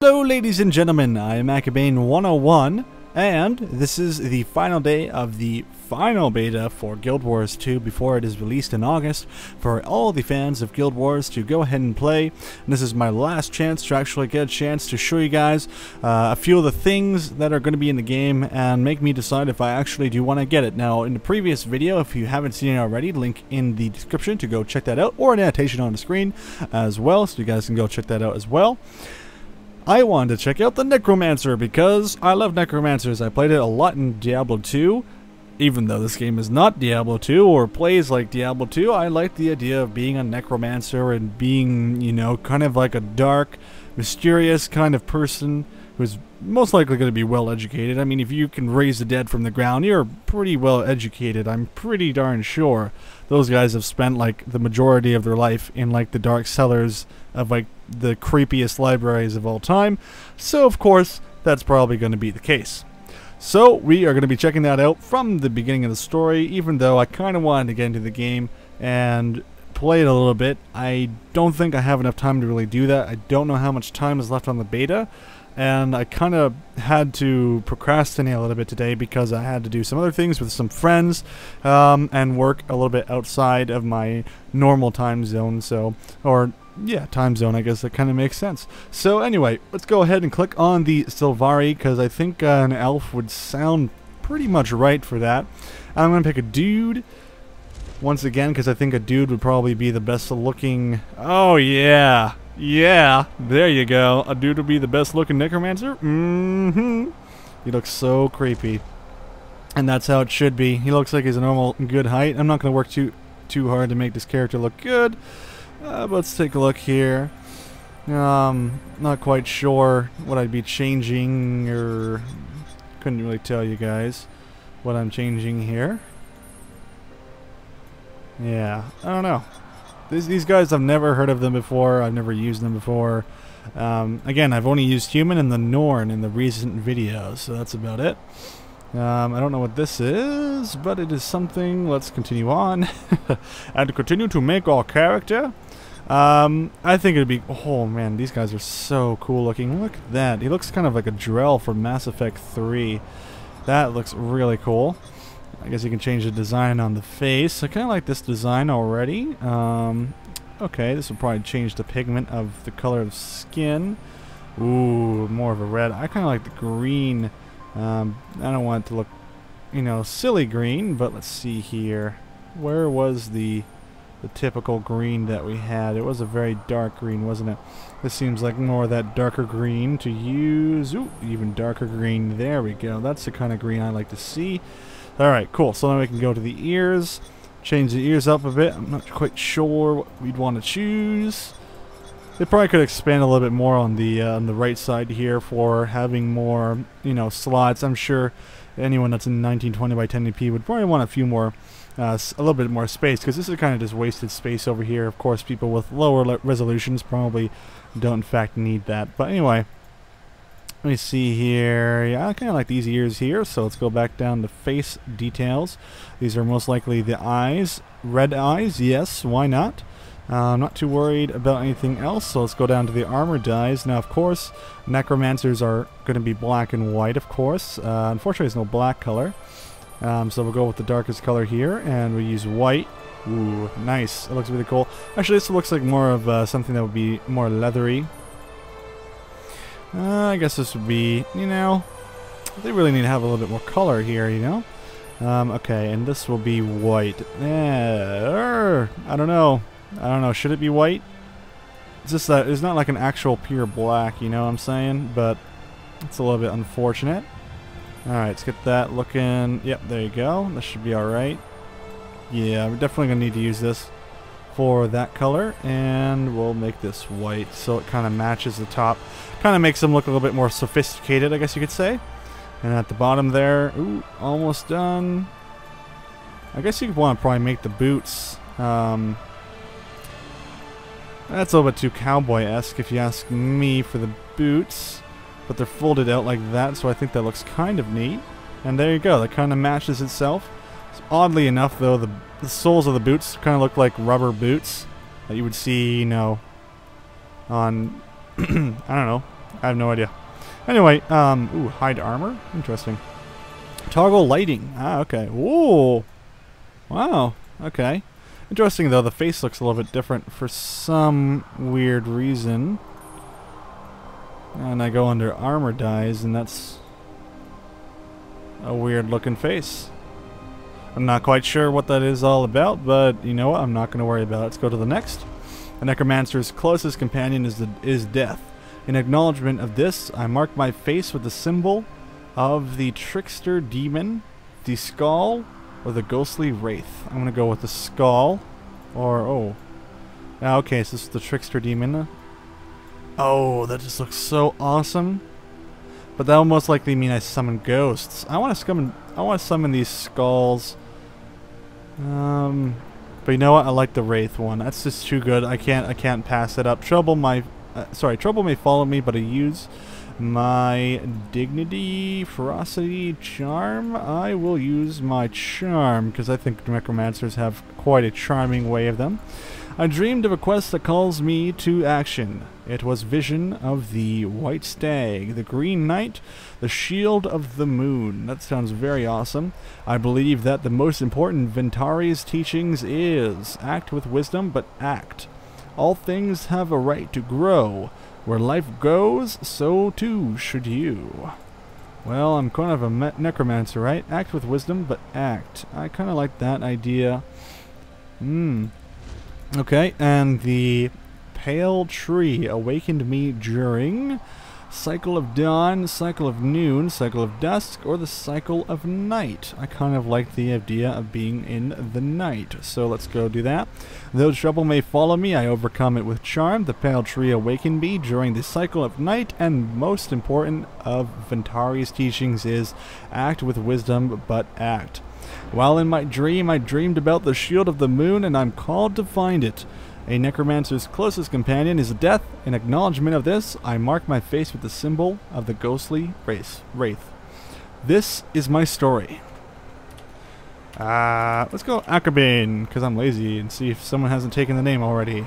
Hello ladies and gentlemen, I am Macabane101, and this is the final day of the final beta for Guild Wars 2 before it is released in August for all the fans of Guild Wars to go ahead and play. And this is my last chance to actually get a chance to show you guys a few of the things that are going to be in the game and make me decide if I actually do want to get it. Now in the previous video, if you haven't seen it already, link in the description to go check that out, or an annotation on the screen as well, so you guys can go check that out as well. I wanted to check out the Necromancer because I love Necromancers. I played it a lot in Diablo 2. Even though this game is not Diablo 2 or plays like Diablo 2, I like the idea of being a Necromancer and being, you know, kind of like a dark, mysterious kind of person who's most likely going to be well educated. I mean, if you can raise the dead from the ground, you're pretty well educated. I'm pretty darn sure those guys have spent like the majority of their life in like the dark cellars of like the creepiest libraries of all time. So of course, that's probably going to be the case. So we are going to be checking that out from the beginning of the story, even though I kind of wanted to get into the game and play it a little bit. I don't think I have enough time to really do that. I don't know how much time is left on the beta, and I kind of had to procrastinate a little bit today because I had to do some other things with some friends and work a little bit outside of my normal time zone. So, or yeah, time zone, I guess that kind of makes sense. So anyway, let's go ahead and click on the Sylvari, because I think an elf would sound pretty much right for that. I'm going to pick a dude once again, because I think a dude would probably be the best looking. Oh yeah, yeah, there you go. A dude would be the best looking necromancer. He looks so creepy, and that's how it should be. He looks like he's a normal good height. I'm not going to work too hard to make this character look good. Let's take a look here. Not quite sure what I'd be changing, or couldn't really tell you guys what I'm changing here. Yeah, I don't know. These guys, I've never heard of them before. I've never used them before. Again, I've only used Human and the Norn in the recent videos, so that's about it. I don't know what this is, but it is something. Let's continue on. And to continue to make our character, I think it'd be... Oh man, these guys are so cool looking. Look at that. He looks kind of like a Drell from Mass Effect 3. That looks really cool. I guess you can change the design on the face. I kind of like this design already. Okay, this will probably change the pigment of the color of skin. Ooh, more of a red. I kind of like the green. I don't want it to look, you know, silly green, but let's see here. Where was the typical green that we had? It was a very dark green, wasn't it? This seems like more of that darker green to use. Ooh, even darker green. There we go. That's the kind of green I like to see. Alright, cool. So now we can go to the ears. Change the ears up a bit. I'm not quite sure what we'd want to choose. They probably could expand a little bit more on the right side here for having more, you know, slots. I'm sure anyone that's in 1920 by 1080p would probably want a few more, a little bit more space, because this is kind of just wasted space over here. Of course, people with lower resolutions probably don't in fact need that. But anyway, let me see here. Yeah, I kind of like these ears here, so let's go back down to face details. These are most likely the eyes. Red eyes, yes, why not? I'm not too worried about anything else, so let's go down to the armor dyes. Now, of course, necromancers are going to be black and white, of course. Unfortunately, there's no black color. So we'll go with the darkest color here, and we'll use white. Ooh, nice. It looks really cool. Actually, this looks like more of something that would be more leathery. I guess this would be, you know, they really need to have a little bit more color here, you know? Okay, and this will be white. I don't know. Should it be white? It's just that it's not like an actual pure black, you know what I'm saying? But it's a little bit unfortunate. Alright, let's get that looking. Yep, there you go. This should be alright. Yeah, we're definitely going to need to use this for that color, and we'll make this white so it kind of matches the top. Kind of makes them look a little bit more sophisticated, I guess you could say. And at the bottom there, ooh, almost done. I guess you'd want to probably make the boots. That's a little bit too cowboy-esque if you ask me for the boots. But they're folded out like that, so I think that looks kind of neat. And there you go, that kind of matches itself. So oddly enough, though, the soles of the boots kind of look like rubber boots that you would see, you know, on, I don't know, I have no idea. Anyway, ooh, hide armor? Interesting. Toggle lighting. Ah, okay. Ooh. Wow. Okay. Interesting, though. The face looks a little bit different for some weird reason. And I go under armor dyes, and that's a weird-looking face. I'm not quite sure what that is all about, but you know what? I'm not going to worry about it. Let's go to the next. The necromancer's closest companion is death. In acknowledgement of this, I mark my face with the symbol of the trickster demon, the skull, or the ghostly wraith. I'm going to go with the skull, or, oh. Okay, so this is the trickster demon. Oh, that just looks so awesome. But that will most likely mean I summon ghosts. I want to summon these skulls. But you know what? I like the wraith one. That's just too good. I can't pass it up. Trouble may follow me, but I use my dignity, ferocity, charm. I will use my charm because I think necromancers have quite a charming way of them. I dreamed of a quest that calls me to action. It was vision of the white stag, the green knight, the shield of the moon. That sounds very awesome. I believe that the most important Ventari's teachings is act with wisdom, but act. All things have a right to grow. Where life goes, so too should you. Well, I'm kind of a necromancer, right? Act with wisdom, but act. I kind of like that idea. Okay, and the pale tree awakened me during cycle of dawn, cycle of noon, cycle of dusk, or the cycle of night. I kind of like the idea of being in the night, so let's go do that. Though trouble may follow me, I overcome it with charm. The pale tree awakened me during the cycle of night, and most important of Ventari's teachings is act with wisdom, but act. While in my dream, I dreamed about the shield of the moon, and I'm called to find it. A necromancer's closest companion is death. In acknowledgement of this, I mark my face with the symbol of the ghostly wraith. This is my story. Let's go Akabane, because I'm lazy, and see if someone hasn't taken the name already.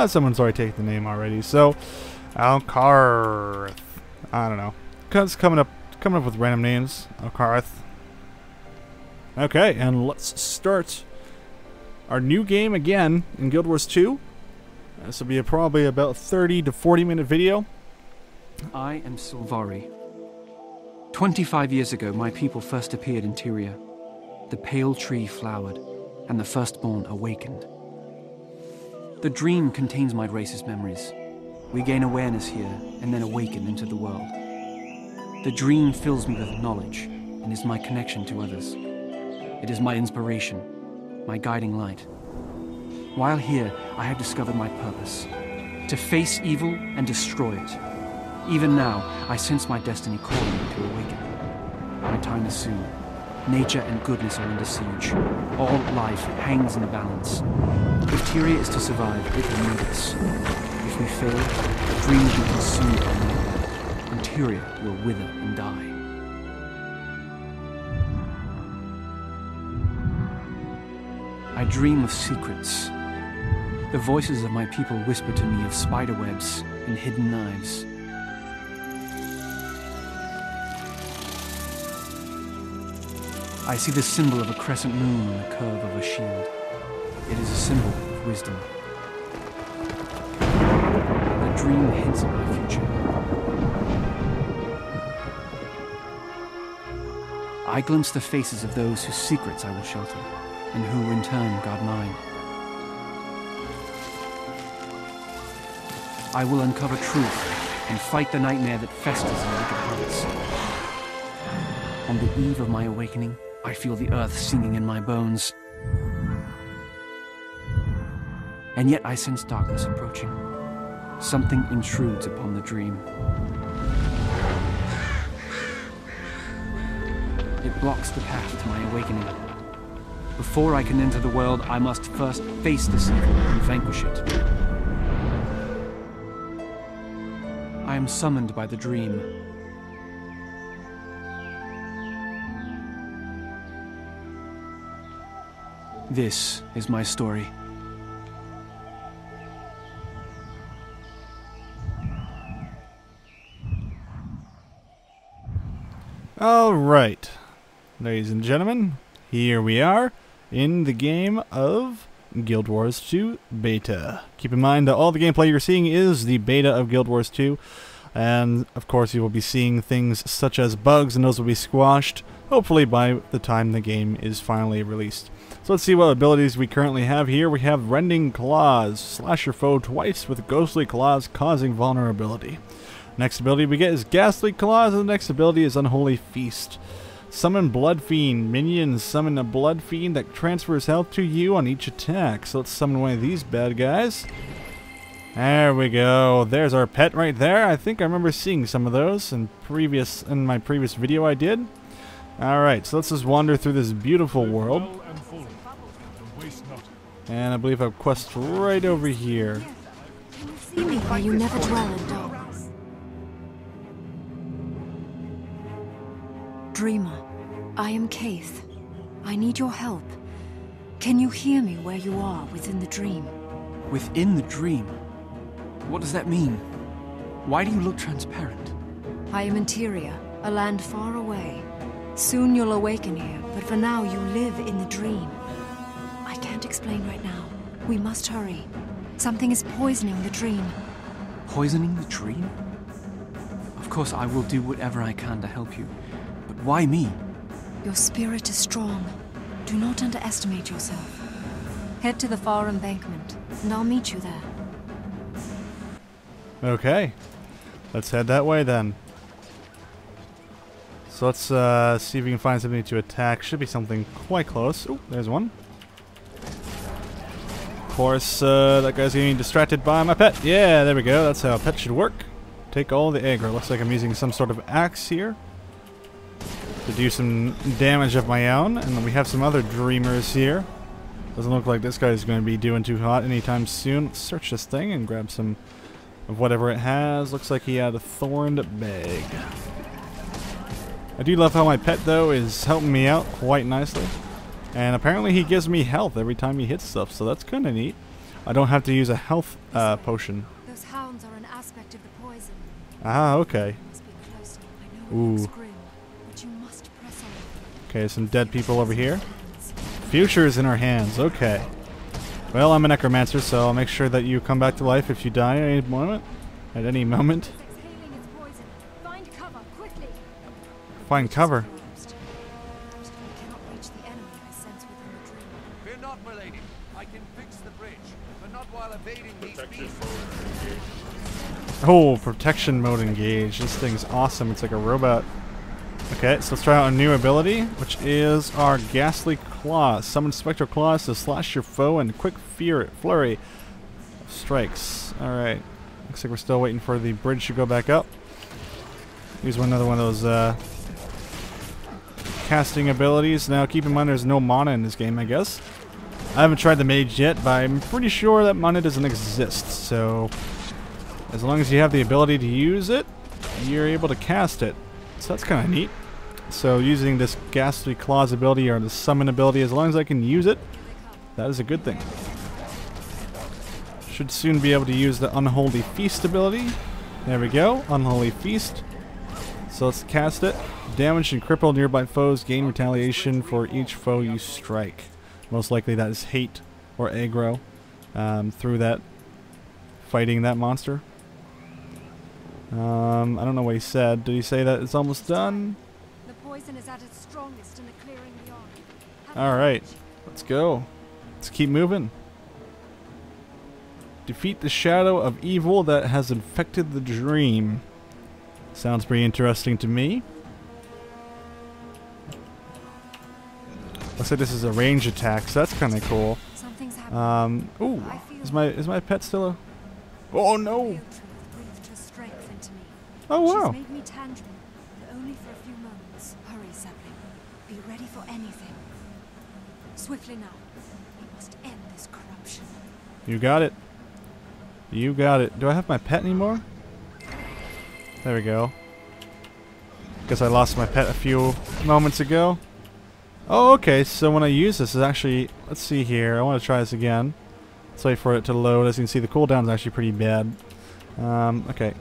Someone's already taken the name already. So, Alkarth. I don't know. Cause coming up with random names. Alkarth. Okay, and let's start our new game again in Guild Wars 2. This will be probably about 30 to 40 minute video. I am Sylvari. 25 years ago, my people first appeared in Tyria. The pale tree flowered, and the firstborn awakened. The dream contains my race's memories. We gain awareness here, and then awaken into the world. The dream fills me with knowledge, and is my connection to others. It is my inspiration, my guiding light. While here, I have discovered my purpose, to face evil and destroy it. Even now, I sense my destiny calling me to awaken. My time is soon. Nature and goodness are under siege. All life hangs in the balance. If Tyria is to survive, it will need us. If we fail, the dream will be consumed by man, and Tyria will wither and die. I dream of secrets. The voices of my people whisper to me of spiderwebs and hidden knives. I see the symbol of a crescent moon on the curve of a shield. It is a symbol of wisdom. The dream hints at my future. I glimpse the faces of those whose secrets I will shelter, and who in turn guard mine. I will uncover truth and fight the nightmare that festers in wicked hearts. On the eve of my awakening, I feel the earth singing in my bones. And yet I sense darkness approaching. Something intrudes upon the dream. It blocks the path to my awakening. Before I can enter the world, I must first face this evil and vanquish it. I am summoned by the dream. This is my story. Alright, ladies and gentlemen, here we are in the game of Guild Wars 2 Beta. Keep in mind that all the gameplay you're seeing is the beta of Guild Wars 2, and of course you will be seeing things such as bugs, and those will be squashed, hopefully by the time the game is finally released. So let's see what abilities we currently have here. We have Rending Claws, slash your foe twice with ghostly claws causing vulnerability. Next ability we get is Ghastly Claws, and the next ability is Unholy Feast. Summon Blood Fiend. Minions summon a Blood Fiend that transfers health to you on each attack. So let's summon one of these bad guys. There we go. There's our pet right there. I think I remember seeing some of those in my previous video I did. Alright, so let's just wander through this beautiful world. And I believe I have a quest right over here. See me where you never dwell in darkness. Dreamer, I am Kaith. I need your help. Can you hear me where you are within the dream? Within the dream? What does that mean? Why do you look transparent? I am Interior, a land far away. Soon you'll awaken here, but for now you live in the dream. I can't explain right now. We must hurry. Something is poisoning the dream. Poisoning the dream? Of course I will do whatever I can to help you. But why me? Your spirit is strong. Do not underestimate yourself. Head to the far embankment, and I'll meet you there. Okay. Let's head that way then. So let's see if we can find something to attack. Should be something quite close. Oh, there's one. Of course, that guy's getting distracted by my pet. Yeah, there we go. That's how a pet should work. Take all the aggro. Looks like I'm using some sort of axe here to do some damage of my own. And then we have some other dreamers here. Doesn't look like this guy's going to be doing too hot anytime soon. Let's search this thing and grab some of whatever it has. Looks like he had a thorned bag. I do love how my pet, though, is helping me out quite nicely. And apparently he gives me health every time he hits stuff, so that's kind of neat. I don't have to use a health potion. Those hounds are an aspect of the poison. Ah, okay. Must be closer. I know it Ooh. looks grim, but you must press on. Okay, some dead people over here. Future is in our hands, okay. Well, I'm a necromancer, so I'll make sure that you come back to life if you die at any moment. At any moment. Exhaling its poison. Find cover, quickly. Find cover. We cannot reach the enemy I sense within the dream. Fear not, my lady. I can fix the bridge, but not while evading these beasts. Oh, protection mode engaged. This thing's awesome. It's like a robot. Okay, so let's try out a new ability, which is our Ghastly Claw. Summon Spectral Claws to slash your foe and quick flurry of strikes. Alright. Looks like we're still waiting for the bridge to go back up. Use another one of those casting abilities. Now keep in mind there's no mana in this game, I guess. I haven't tried the mage yet, but I'm pretty sure that mana doesn't exist. So as long as you have the ability to use it, you're able to cast it. So that's kind of neat. So using this Ghastly Claws ability or the summon ability, as long as I can use it, that is a good thing. Should soon be able to use the Unholy Feast ability. There we go, Unholy Feast. So let's cast it. Damage and cripple nearby foes, gain retaliation for each foe you strike. Most likely that is hate or aggro through that fighting that monster. I don't know what he said. Did he say that it's almost done? The poison is at its strongest in the clearing beyond. Alright, let's go. Let's keep moving. Defeat the shadow of evil that has infected the dream. Sounds pretty interesting to me. Looks like this is a range attack, so that's kind of cool. Something's happening. Ooh, is my pet still a... Oh no! Oh wow! She's made me tangible, but only for a few moments. Hurry, sapling. Be ready for anything. Swiftly now. We must end this corruption. You got it. You got it. Do I have my pet anymore? There we go. Guess I lost my pet a few moments ago. Oh, okay. So when I use this, is actually... Let's see here. I want to try this again. Let's wait for it to load. As you can see, the cooldown is actually pretty bad. Okay.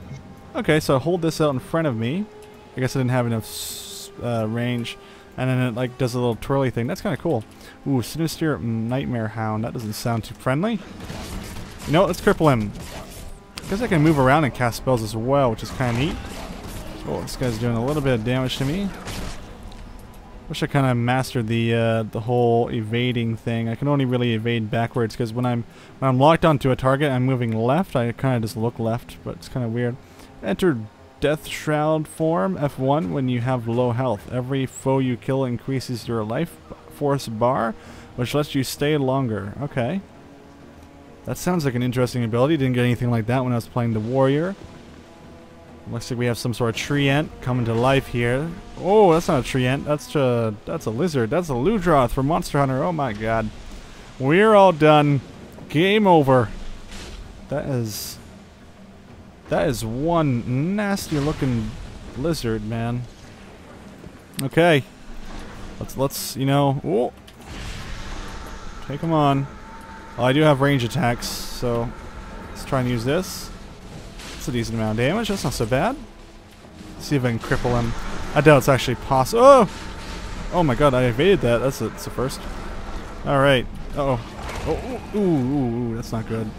Okay, so hold this out in front of me. I guess I didn't have enough range, and then it like does a little twirly thing. That's kind of cool. Ooh, Sinister Nightmare Hound. That doesn't sound too friendly. You know what? Let's cripple him. Because I can move around and cast spells as well, which is kind of neat. Oh, this guy's doing a little bit of damage to me. Wish I kind of mastered the whole evading thing. I can only really evade backwards because when I'm locked onto a target, I'm moving left. I kind of just look left, but it's kind of weird. Enter Death Shroud form F1 when you have low health. Every foe you kill increases your life force bar, which lets you stay longer. Okay. That sounds like an interesting ability. Didn't get anything like that when I was playing the warrior. Looks like we have some sort of tree ant coming to life here. Oh, that's not a tree ant. That's a lizard. That's a Ludroth from Monster Hunter. Oh my god. We're all done. Game over. That is one nasty looking lizard, man. Okay. Let's you know. Oh. Take him on. Well, I do have range attacks, so let's try and use this. It's a decent amount of damage. That's not so bad. Let's see if I can cripple him. I doubt it's actually possible. Oh! Oh my god, I evaded that. That's a first. Alright. Uh-oh. Oh, ooh, that's not good.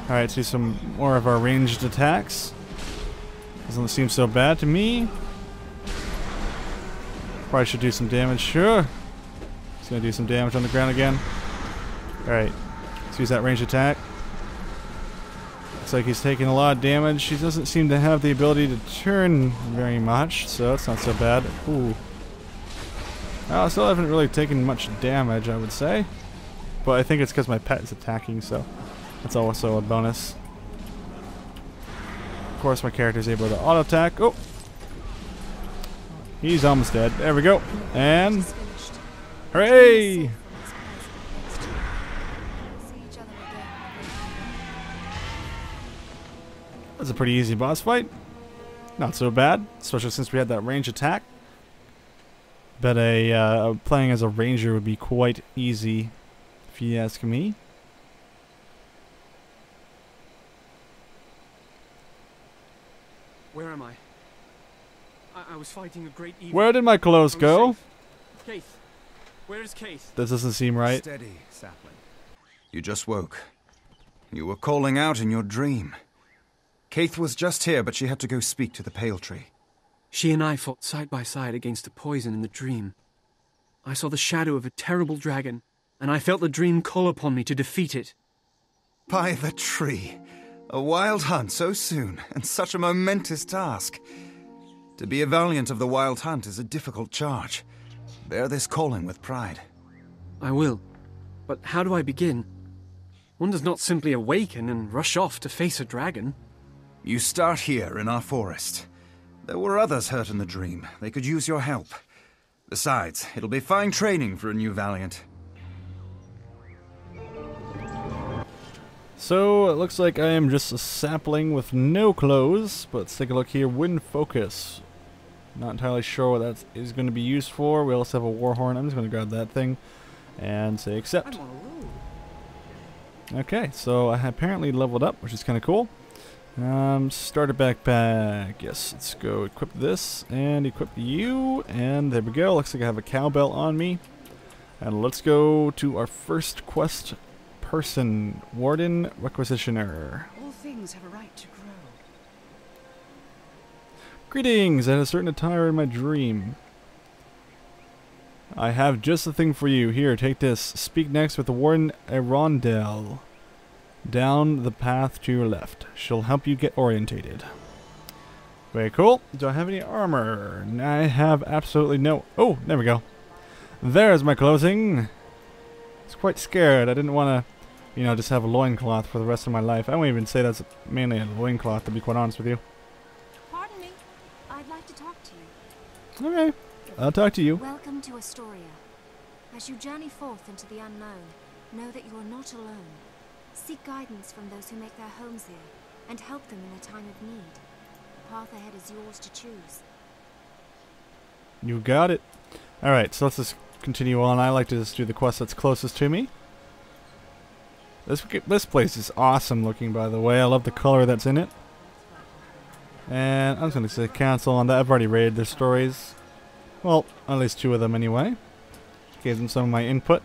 Alright, let's do some more of our ranged attacks. Doesn't seem so bad to me. Probably should do some damage. Sure. He's gonna do some damage on the ground again. Alright. Let's use that ranged attack. Looks like he's taking a lot of damage. He doesn't seem to have the ability to turn very much, so that's not so bad. Ooh. I still haven't really taken much damage, I would say. But I think it's because my pet is attacking, so that's also a bonus. Of course, my character is able to auto-attack. Oh! He's almost dead. There we go. And... hooray! That's a pretty easy boss fight. Not so bad, especially since we had that range attack. But playing as a ranger would be quite easy, if you ask me. Where am I? I was fighting a great evil. Where did my clothes go? Keith, where is Keith? This doesn't seem right. Steady, sapling. You just woke. You were calling out in your dream. Keith was just here, but she had to go speak to the Pale Tree. She and I fought side by side against a poison in the dream. I saw the shadow of a terrible dragon, and I felt the dream call upon me to defeat it. By the tree. A wild hunt so soon, and such a momentous task. To be a valiant of the wild hunt is a difficult charge. Bear this calling with pride. I will. But how do I begin? One does not simply awaken and rush off to face a dragon. You start here in our forest. There were others hurt in the dream. They could use your help. Besides, it'll be fine training for a new valiant. So, it looks like I am just a sapling with no clothes, but let's take a look here. Wind Focus. Not entirely sure what that is going to be used for. We also have a Warhorn. I'm just going to grab that thing and say accept. Okay, so I apparently leveled up, which is kind of cool. Starter backpack. Yes, let's go equip this and equip you. And there we go. Looks like I have a cowbell on me. And let's go to our first quest person, Warden Requisitioner. All things have a right to grow. Greetings! I had a certain attire in my dream. I have just the thing for you. Here, take this. Speak next with the Warden Arondel. Down the path to your left. She'll help you get orientated. Very cool. Do I have any armor? I have absolutely no... Oh, there we go. There's my clothing. I was quite scared. I didn't want to, you know, just have a loincloth for the rest of my life. I won't even say that's mainly a loincloth, to be quite honest with you. Pardon me. I'd like to talk to you. Okay. I'll talk to you. Welcome to Astoria. As you journey forth into the unknown, know that you are not alone. Seek guidance from those who make their homes here, and help them in a time of need. The path ahead is yours to choose. You got it. Alright, so let's just continue on. I like to just do the quest that's closest to me. This place is awesome looking, by the way. I love the color that's in it. And I'm just going to say cancel on that. I've already raided their stories. Well, at least 2 of them anyway. Gave them some of my input.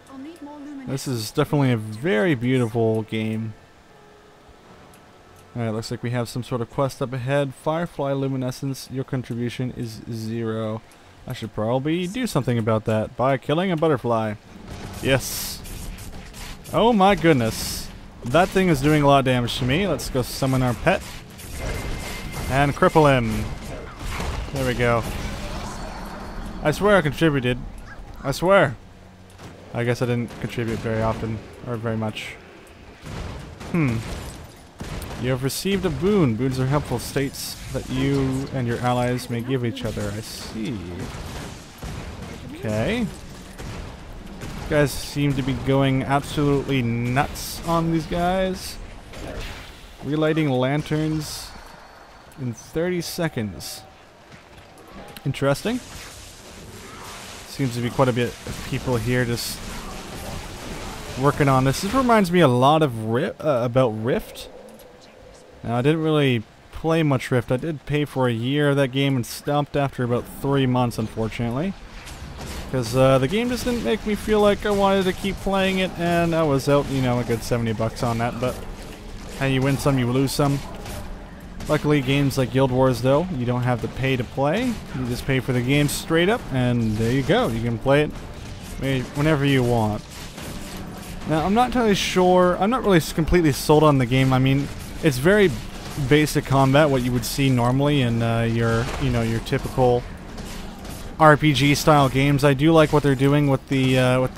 I'll need more luminescence. This is definitely a very beautiful game. Alright, looks like we have some sort of quest up ahead. Firefly luminescence, your contribution is 0. I should probably do something about that by killing a butterfly. Yes. Oh my goodness. That thing is doing a lot of damage to me. Let's go summon our pet. And cripple him. There we go. I swear I contributed. I swear. I guess I didn't contribute very often, or very much. You have received a boon. Boons are helpful states that you and your allies may give each other. I see. Okay. You guys seem to be going absolutely nuts on these guys. Relighting lanterns in 30 seconds. Interesting. Seems to be quite a bit of people here just working on this. This reminds me a lot of about Rift. Now, I didn't really play much Rift. I did pay for a year of that game and stopped after about 3 months, unfortunately. Because the game just didn't make me feel like I wanted to keep playing it, and I was out, you know, a good 70 bucks on that. But hey, you win some, you lose some. Luckily, games like Guild Wars, though, you don't have to pay to play. You just pay for the game straight up, and there you go. You can play it whenever you want. Now, I'm not entirely sure. I'm not really completely sold on the game. I mean, it's very basic combat, what you would see normally in your typical RPG-style games. I do like what they're doing with the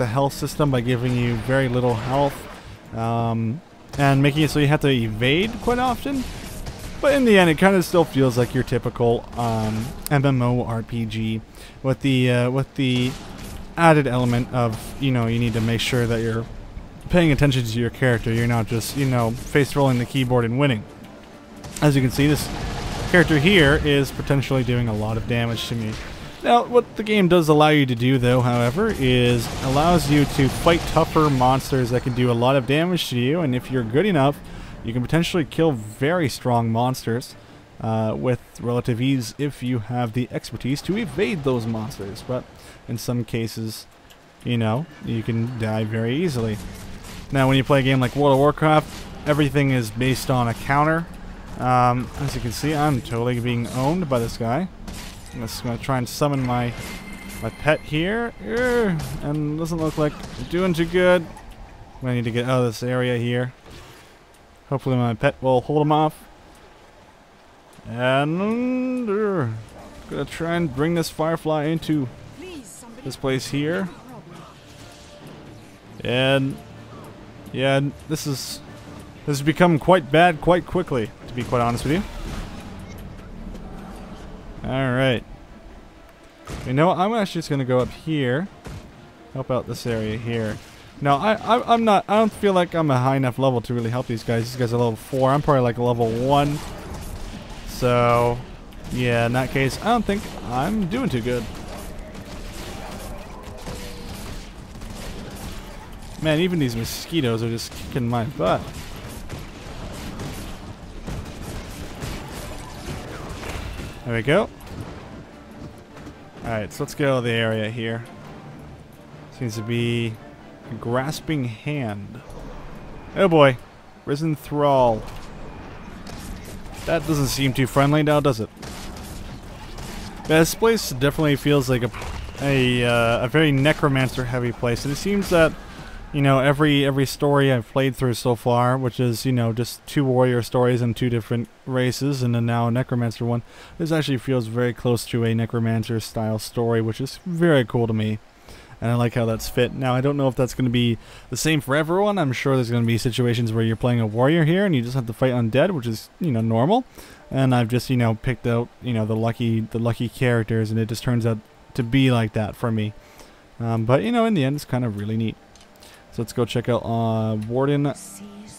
health system by giving you very little health, and making it so you have to evade quite often. But in the end, it kind of still feels like your typical MMORPG, with the added element of, you need to make sure that you're paying attention to your character. You're not just, face rolling the keyboard and winning. As you can see, this character here is potentially doing a lot of damage to me. Now, what the game does allow you to do, though, however, is allows you to fight tougher monsters that can do a lot of damage to you, and if you're good enough, you can potentially kill very strong monsters with relative ease if you have the expertise to evade those monsters. But in some cases, you can die very easily. Now, when you play a game like World of Warcraft, everything is based on a counter. As you can see, I'm totally being owned by this guy. I'm just going to try and summon my pet here. And doesn't look like we're doing too good. I need to get out of this area here. Hopefully my pet will hold him off. And gonna try and bring this firefly into this place here. And yeah, this has become quite bad quite quickly, to be quite honest with you. Alright. You know what? I'm actually just gonna go up here. Help out this area here. No, I'm not. I don't feel like I'm a high enough level to really help these guys. These guys are level 4. I'm probably like a level 1. So, yeah, in that case, I don't think I'm doing too good. Man, even these mosquitoes are just kicking my butt. There we go. Alright, so let's get out of the area here. Seems to be a grasping hand. Oh boy. Risen Thrall. That doesn't seem too friendly now, does it? This place definitely feels like a very necromancer heavy place. And it seems that, every story I've played through so far, which is, just 2 warrior stories and 2 different races, and then now a necromancer one, this actually feels very close to a necromancer style story, which is very cool to me. And I like how that's fit. Now, I don't know if that's going to be the same for everyone. I'm sure there's going to be situations where you're playing a warrior here and you just have to fight undead, which is, normal. And I've just, picked out, the lucky characters, and it just turns out to be like that for me. But, in the end, it's kind of really neat. So let's go check out Warden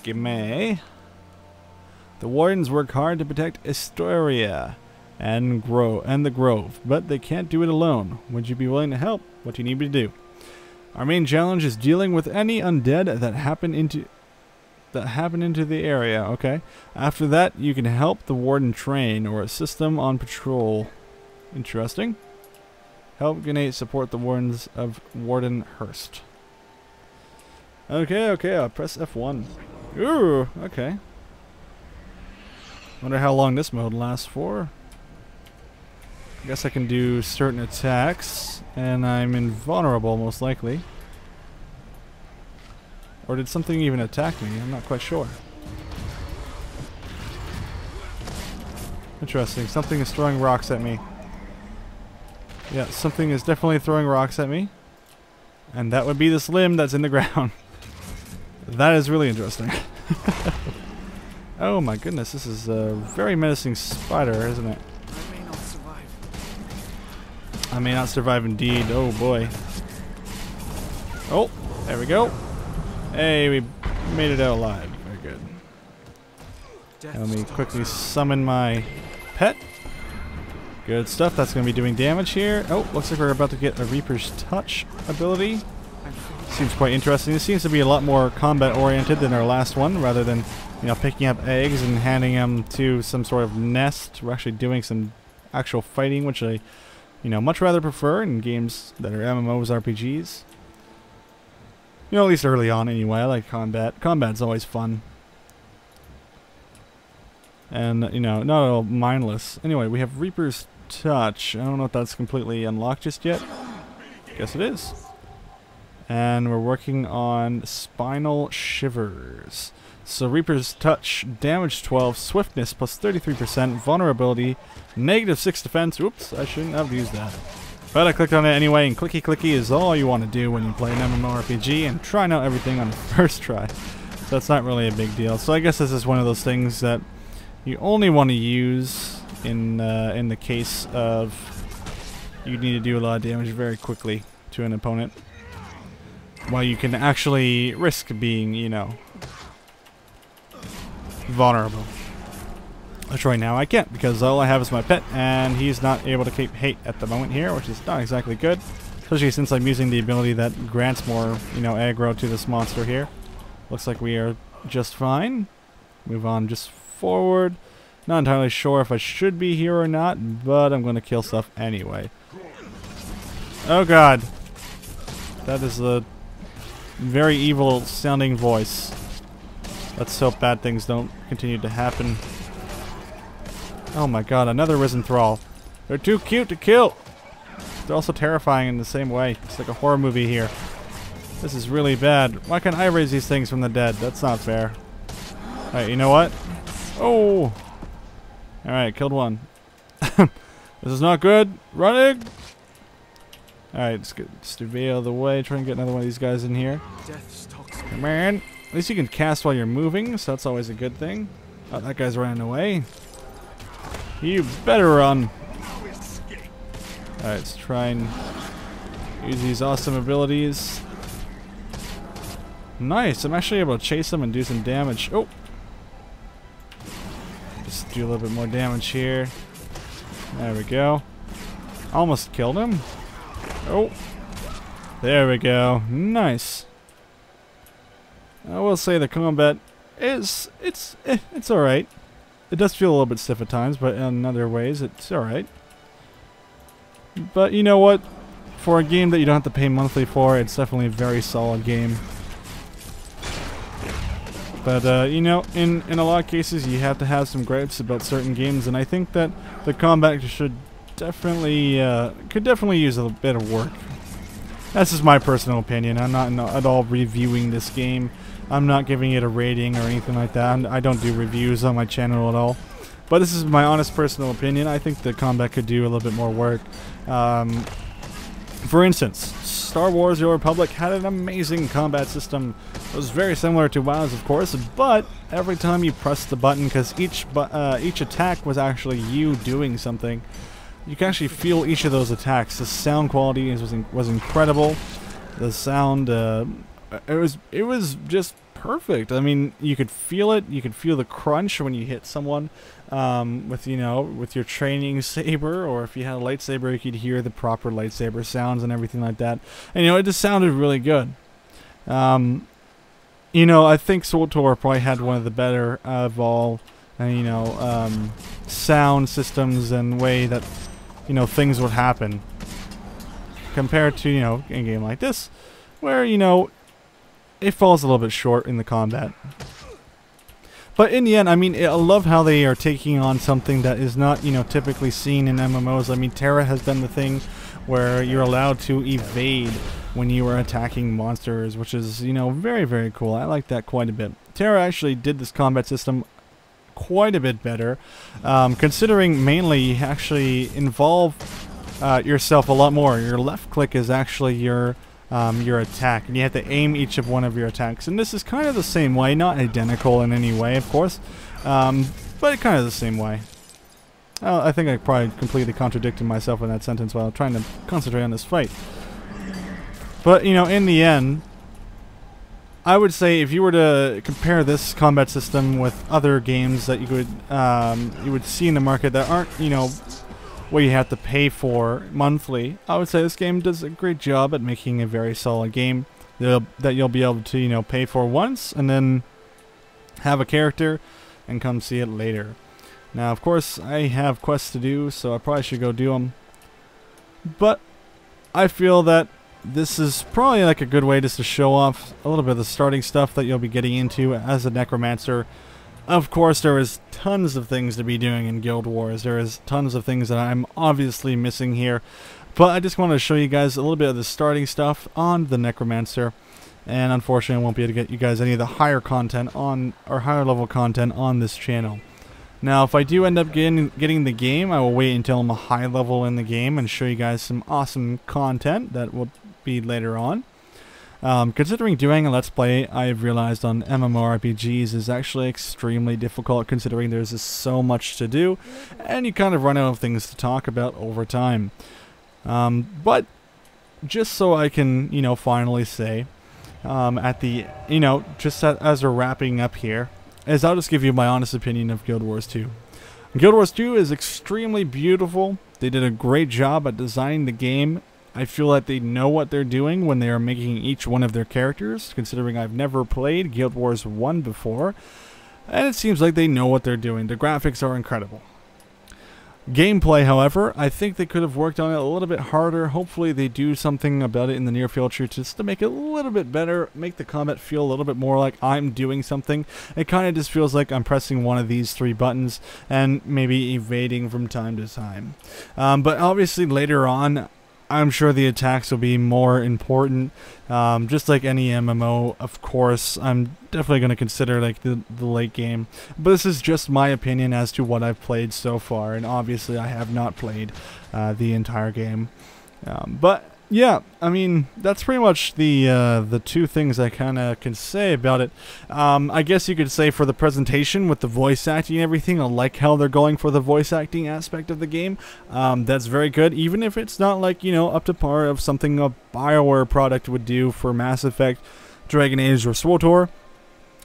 Gimme. The Wardens work hard to protect Astoria and the Grove, but they can't do it alone. Would you be willing to help? What do you need me to do? Our main challenge is dealing with any undead that happen into that happen into the area. Okay. After that, you can help the warden train or assist them on patrol. Interesting. Help Grenade support the wardens of Wardenhurst. Okay, okay, I'll press F1. Ooh, okay. Wonder how long this mode lasts for. I guess I can do certain attacks, and I'm invulnerable most likely. Or did something even attack me? I'm not quite sure. Interesting, something is throwing rocks at me. Yeah, something is definitely throwing rocks at me. And that would be this limb that's in the ground. That is really interesting. Oh my goodness, this is a very menacing spider, isn't it? I may not survive. I may not survive indeed. Oh boy. Oh, there we go. Hey, we made it out alive. Very good. Let me quickly summon my pet. Good stuff. That's going to be doing damage here. Oh, looks like we're about to get a Reaper's Touch ability. Seems quite interesting. This seems to be a lot more combat oriented than our last one, rather than, you know, picking up eggs and handing them to some sort of nest. We're actually doing some actual fighting, which I, you know, much rather prefer in games that are MMOs, RPGs. You know, at least early on anyway. I like combat. Combat's always fun. And, you know, not all mindless. Anyway, we have Reaper's Touch. I don't know if that's completely unlocked just yet. Guess it is. And we're working on Spinal Shivers. So Reaper's Touch, damage 12, swiftness plus 33%, vulnerability, -6 defense. Oops, I shouldn't have used that. But I clicked on it anyway, and clicky clicky is all you want to do when you play an MMORPG and trying out everything on the first try. So that's not really a big deal. So I guess this is one of those things that you only want to use in the case of you need to do a lot of damage very quickly to an opponent. While you can actually risk being, you know, vulnerable. Which right now I can't, because all I have is my pet, and he's not able to keep hate at the moment here, which is not exactly good. Especially since I'm using the ability that grants more, you know, aggro to this monster here. Looks like we are just fine. Move on just forward. Not entirely sure if I should be here or not, but I'm going to kill stuff anyway. Oh god. That is a very evil sounding voice. Let's hope bad things don't continue to happen. Oh my god, another Risen Thrall. They're too cute to kill! They're also terrifying in the same way. It's like a horror movie here. This is really bad. Why can't I raise these things from the dead? That's not fair. Alright, you know what? Oh! Alright, killed one. This is not good. Running! Alright, let's get Sylvari out of the way. Try and get another one of these guys in here. Come on. At least you can cast while you're moving, so that's always a good thing. Oh, that guy's running away. You better run. Alright, let's try and use these awesome abilities. Nice, I'm actually able to chase him and do some damage. Oh! Just do a little bit more damage here. There we go. Almost killed him. Oh! There we go. Nice. I will say the combat is, it's alright. It does feel a little bit stiff at times, but in other ways it's alright. But you know what? For a game that you don't have to pay monthly for, it's definitely a very solid game. But you know, in a lot of cases you have to have some gripes about certain games, and I think that the combat should definitely, could definitely use a bit of work. That's just my personal opinion. I'm not at all reviewing this game. I'm not giving it a rating or anything like that. I don't do reviews on my channel at all. But this is my honest personal opinion. I think the combat could do a little bit more work. For instance, Star Wars The Old Republic had an amazing combat system. It was very similar to WoW's, of course, but every time you pressed the button, because each attack was actually you doing something, you can actually feel each of those attacks. The sound quality was incredible. The sound, it was just perfect. I mean, you could feel it. You could feel the crunch when you hit someone with, you know, with your training saber, or if you had a lightsaber, you could hear the proper lightsaber sounds and everything like that. And you know, it just sounded really good. you know, I think SWTOR probably had one of the better of all, you know, sound systems and way that, you know, things would happen. Compared to, you know, a game like this, where, you know, it falls a little bit short in the combat. But in the end, I mean, I love how they are taking on something that is not, you know, typically seen in MMOs. I mean, Terra has done the thing where you're allowed to evade when you are attacking monsters, which is, you know, very, very cool. I like that quite a bit. Terra actually did this combat system quite a bit better, considering mainly you actually involve yourself a lot more. Your left click is actually your attack, and you have to aim each of one of your attacks. And this is kind of the same way, not identical in any way, of course, but kind of the same way. I think I probably completely contradicted myself in that sentence while trying to concentrate on this fight. But, you know, in the end, I would say if you were to compare this combat system with other games that you would see in the market that aren't, you know, what you have to pay for monthly, I would say this game does a great job at making a very solid game that you'll be able to, you know, pay for once and then have a character and come see it later. Now, of course, I have quests to do, so I probably should go do them. But I feel that this is probably like a good way just to show off a little bit of the starting stuff that you'll be getting into as a necromancer. Of course, there is tons of things to be doing in Guild Wars. There is tons of things that I'm obviously missing here. But I just want to show you guys a little bit of the starting stuff on the Necromancer. And unfortunately, I won't be able to get you guys any of the higher content on, or higher level content on this channel. Now, if I do end up getting the game, I will wait until I'm a high level in the game and show you guys some awesome content that will be later on. Considering doing a Let's Play, I've realized on MMORPGs is actually extremely difficult, considering there's just so much to do, and you kind of run out of things to talk about over time. But just so I can, you know, finally say, at the, you know, just as we're wrapping up here, is I'll just give you my honest opinion of Guild Wars 2. Guild Wars 2 is extremely beautiful. They did a great job at designing the game. I feel like they know what they're doing when they are making each one of their characters, considering I've never played Guild Wars 1 before, and it seems like they know what they're doing. The graphics are incredible. Gameplay, however, I think they could have worked on it a little bit harder. Hopefully they do something about it in the near future just to make it a little bit better, make the combat feel a little bit more like I'm doing something. It kind of just feels like I'm pressing one of these 3 buttons and maybe evading from time to time. But obviously later on, I'm sure the attacks will be more important, just like any MMO. Of course, I'm definitely going to consider like the late game, but this is just my opinion as to what I've played so far, and obviously I have not played the entire game. But yeah, I mean, that's pretty much the 2 things I kind of can say about it. I guess you could say for the presentation with the voice acting and everything, I like how they're going for the voice acting aspect of the game. That's very good, even if it's not like, you know, up to par of something a BioWare product would do for Mass Effect, Dragon Age, or SWTOR.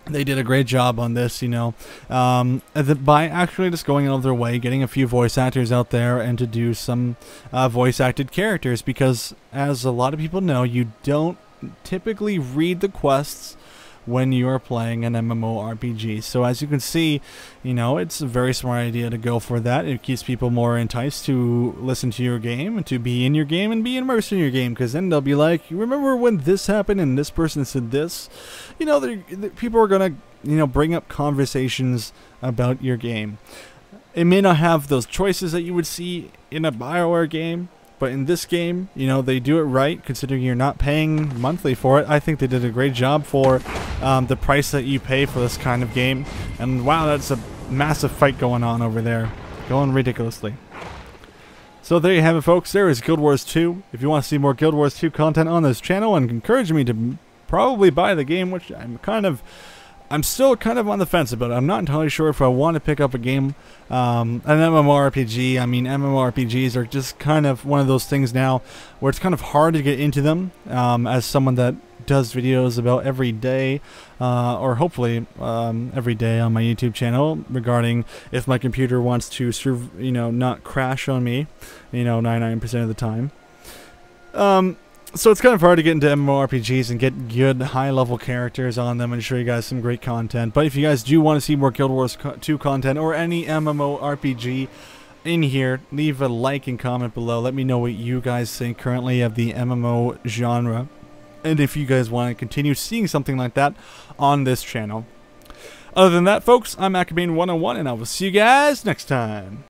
They did a great job on this, you know, by actually just going out of their way, getting a few voice actors out there and to do some voice acted characters, because as a lot of people know, you don't typically read the quests when you are playing an MMORPG. So as you can see, you know, it's a very smart idea to go for that. It keeps people more enticed to listen to your game and to be in your game and be immersed in your game, because then they'll be like, you remember when this happened and this person said this? You know, people are going to, you know, bring up conversations about your game. It may not have those choices that you would see in a BioWare game, but in this game, you know, they do it right, considering you're not paying monthly for it. I think they did a great job for the price that you pay for this kind of game. And wow, that's a massive fight going on over there. Going ridiculously. So there you have it, folks. There is Guild Wars 2. If you want to see more Guild Wars 2 content on this channel and encourage me to probably buy the game, which I'm still kind of on the fence about it. I'm not entirely sure if I want to pick up a game, an MMORPG. I mean, MMORPGs are just kind of one of those things now where it's kind of hard to get into them, as someone that does videos about every day, or hopefully every day on my YouTube channel regarding if my computer wants to, you know, not crash on me, you know, 99% of the time. So it's kind of hard to get into MMORPGs and get good high-level characters on them and show you guys some great content. But if you guys do want to see more Guild Wars 2 content or any MMORPG in here, leave a like and comment below. Let me know what you guys think currently of the MMO genre, and if you guys want to continue seeing something like that on this channel. Other than that, folks, I'm Macabane101, and I will see you guys next time.